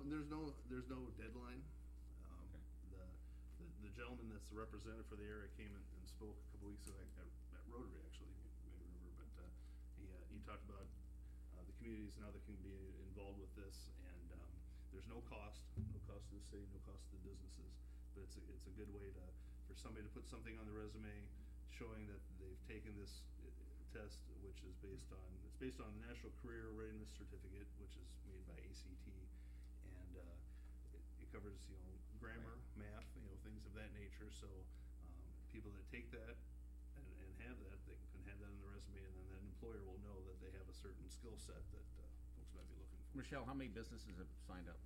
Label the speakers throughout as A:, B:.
A: There's no deadline. Um,
B: Okay.
A: The gentleman that's the representative for the area came and spoke a couple weeks ago at Rotary, actually, you may remember, but he talked about the communities and how they can be involved with this, and there's no cost to the city, no cost to the businesses, but it's a good way for somebody to put something on the resume showing that they've taken this test, which is based on the National Career Readiness Certificate, which is made by ACT, and it covers, grammar, math, things of that nature. So people that take that and have that, they can have that on the resume, and then that employer will know that they have a certain skill set that folks might be looking for.
B: Michelle, how many businesses have signed up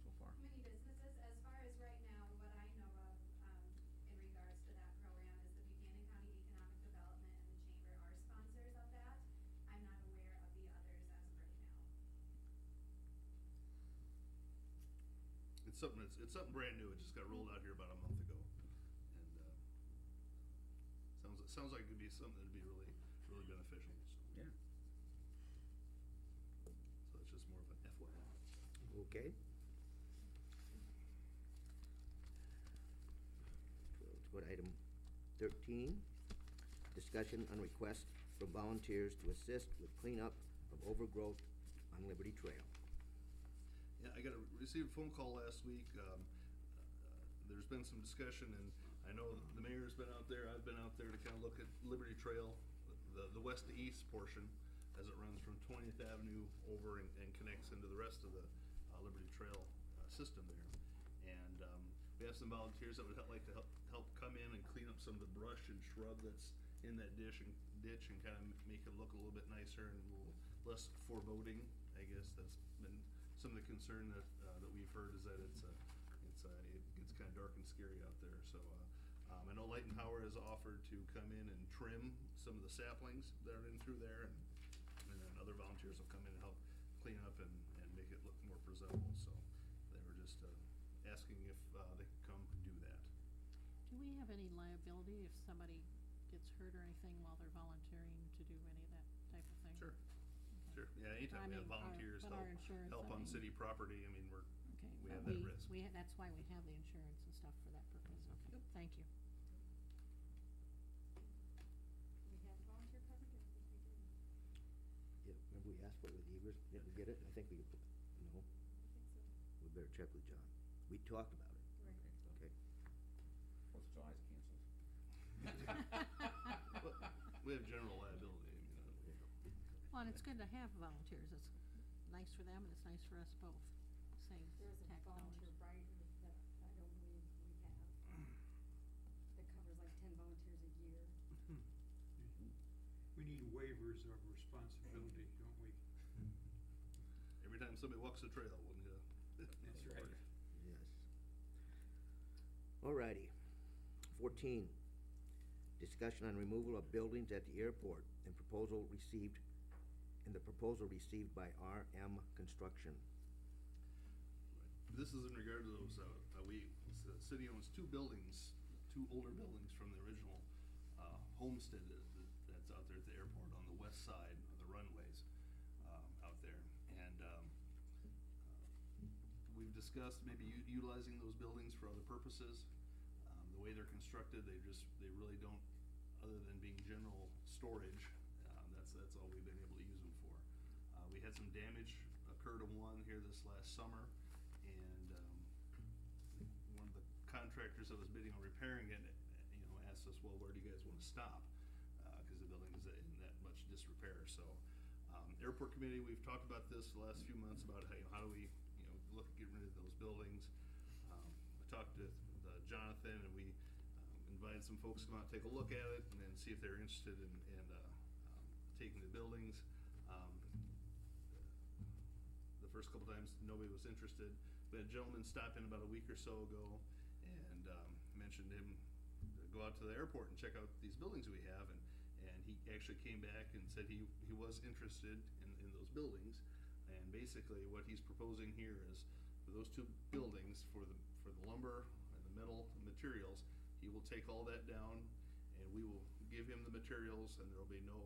B: so far?
C: Many businesses, as far as right now, what I know of, in regards to that program is the Buchanan County Economic Development and the Chamber are sponsors of that. I'm not aware of the others as of right now.
A: It's something brand new. It just got rolled out here about a month ago, and sounds like it could be something that'd be really beneficial. So.
B: Yeah.
A: So it's just more of an FYI.
D: Okay. Let's go to item 13. Discussion on request from volunteers to assist with cleanup of overgrowth on Liberty Trail.
A: Yeah, received a phone call last week. There's been some discussion, and I know the mayor's been out there. I've been out there to kind of look at Liberty Trail, the west to east portion, as it runs from 20th Avenue over and connects into the rest of the Liberty Trail system there. And we have some volunteers that would like to help come in and clean up some of the brush and shrub that's in that ditch and kind of make it look a little bit nicer and a little less foreboding. I guess that's been some of the concern that we've heard, is that it gets kind of dark and scary out there. So I know Light and Power has offered to come in and trim some of the saplings that are in through there, and then other volunteers will come in and help clean up and make it look more presentable. So they were just asking if they could come and do that.
E: Do we have any liability if somebody gets hurt or anything while they're volunteering to do any of that type of thing?
A: Sure.
E: Okay.
A: Sure. Yeah, anytime we have volunteers
E: but our insurance,
A: help
E: I
A: on
E: mean-
A: city property, I mean,
E: Okay,
A: we
E: but
A: have that risk.
E: that's why we have the insurance and stuff for that purpose, okay,
A: Yep.
E: thank you.
C: We have volunteer coverage, I think we do.
D: Yeah, remember we asked for it with Evers? Didn't we get it? I think we, no,
C: I think so.
D: we better check with John. We talked about it.
C: Right.
D: Okay.
B: Fourth of July's canceled.
A: But we have general liability. I mean,
E: Well, and it's good to have volunteers, it's nice for them and it's nice for us both, same
F: There's a
E: tax
F: volunteer
E: dollars.
F: rider that I don't believe we have, that covers like 10 volunteers a year.
G: We need waivers of responsibility, don't we?
A: every time somebody walks the trail, we'll need a.
G: That's right.
D: Yes. Alrighty. 14, discussion on removal of buildings at the airport and the proposal received by RM Construction.
A: This is in regard to those, the city owns two older buildings from the original homestead that's out there at the airport on the west side of the runways out there. And we've discussed maybe utilizing those buildings for other purposes. The way they're constructed, they really don't, other than being general storage, that's all we've been able to use them for. We had some damage occur to one here this last summer, and one of the contractors that was bidding on repairing it, asked us, well, where do you guys want to stop? Because the building is in that much disrepair. So, airport committee, we've talked about this the last few months about how do we, look at getting rid of those buildings. I talked to Jonathan, and we invited some folks to come out and take a look at it and then see if they're interested in taking the buildings. The first couple times, nobody was interested. We had a gentleman stop in about a week or so ago and mentioned him to go out to the airport and check out these buildings we have, and he actually came back and said he was interested in those buildings. And basically what he's proposing here is for those two buildings, for the lumber and the metal materials, he will take all that down and we will give him the materials, and there'll be no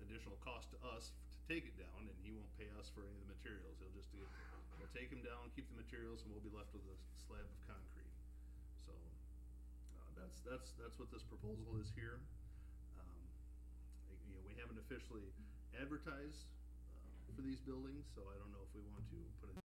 A: additional cost to us to take it down, and he won't pay us for any of the materials. We'll take him down, keep the materials, and we'll be left with a slab of concrete. So, that's what this proposal is here. We haven't officially advertised, for these buildings, so I don't know if we want to put a